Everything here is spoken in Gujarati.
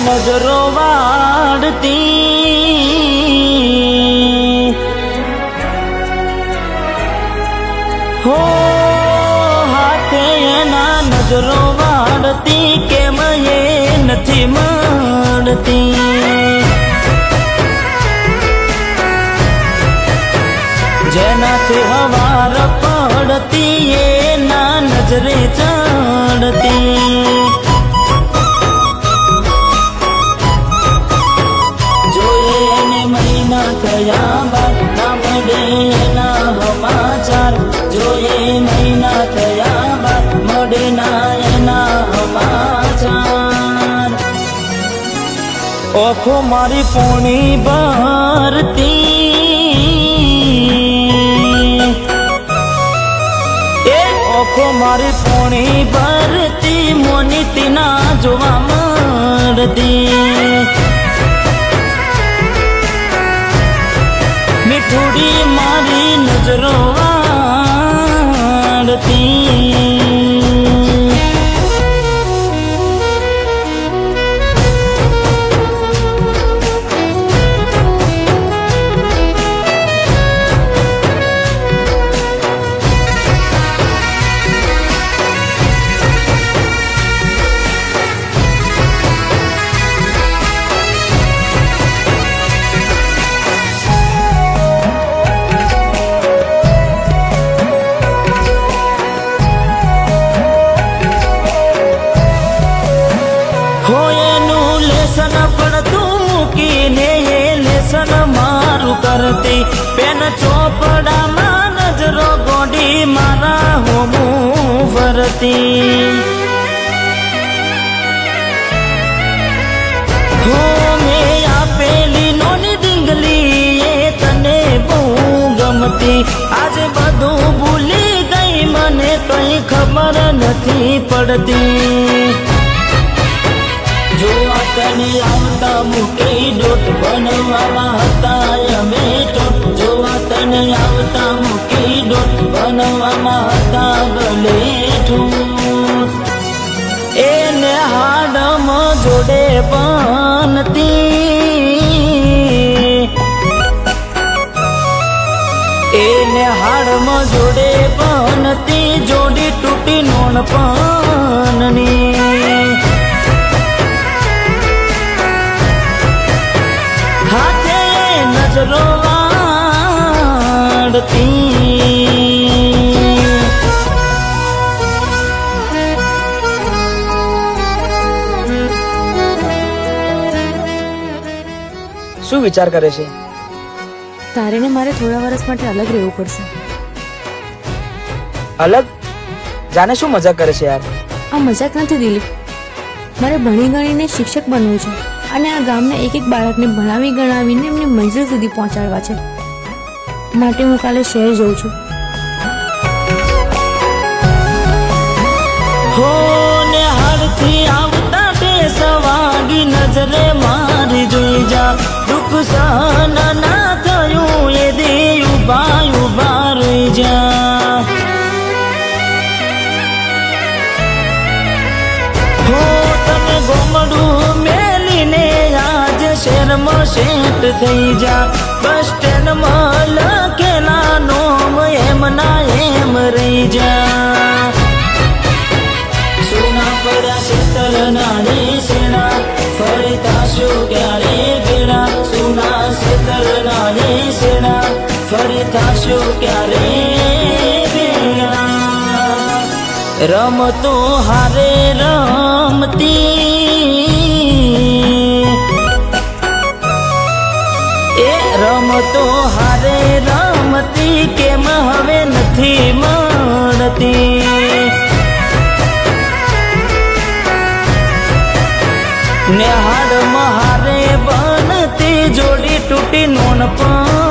નજરો વાળતી હો હાથે એના નજરો વાળતી કેમ એ નથી મળતી જેનાથી હવાર પડતી એના નજરે ચડતી થયા બાદ ના મળે એના સમાચાર જોઈએ મહિના થયા બાદ મળે ના એના સમાચાર ઓખો મારી પોણી ભરતી એ ઓખો મારી પોણી ભરતી મોનીતી ના જોવા મળતી મીઠુડી મારી નજરો વાળતી મારું કરતી પેન ચોપડામાં નજરો ગોડી મારા હોમું ફરતી હો મેં આપેલી નોની ડીંગલી એ તને બહુ ગમતી આજે બધું ભૂલી ગઈ મને કઈ ખબર નથી પડતી જોવા તને આવતા મૂકી ડોટ બનવામાં હતા અમે ટોટ જોવા તને આવતા મૂકી ડોટ બનવામાં હતા ભલે ઠૂટ એને હાડમાં જોડે બનતી એને હાડમાં જોડે બનતી જોડી તૂટી નોણ પનની નજરો વાળતી શું વિચાર કરે છે? તારે ને મારે થોડા વર્ષ માટે અલગ રહેવું પડશે. અલગ? જાને શું મજાક કરે છે યાર? આ મજાક નથી દિલીપ, મારે ભણી ગણીને શિક્ષક બનવું છે અને આ ગામના એક એક બાળકને ભણાવી ગણાવીને એમની મંજિલ સુધી પહોંચાડવા છે. માટે હું કાલે શહેર જઉં છું. હો ને હાડથી આવતા તે સવાગી નજરે મારી જોઈ જા દુઃખ સહન ના થયું એ દે ઉભા ઉભા રહી જા હો તને ગોમડું મેલીને આજ શહેરમાં સેટ થઈ જા બસ સ્ટેન્ડમાં લખેલા નોમ એમ ના એમ રહી જા સોના પડ્યા શેતર નાની સેના ફરતા શું ક્યારે ભેડા સોના શેતર નાની સેના ફરતા શું ક્યારે ભેડા રમતો હારે રમતી એ રમતો હારે રમતી કેમ હવે નથી મળતી ને હાડ મહારે બનતી જોડી તૂટી નોન પણ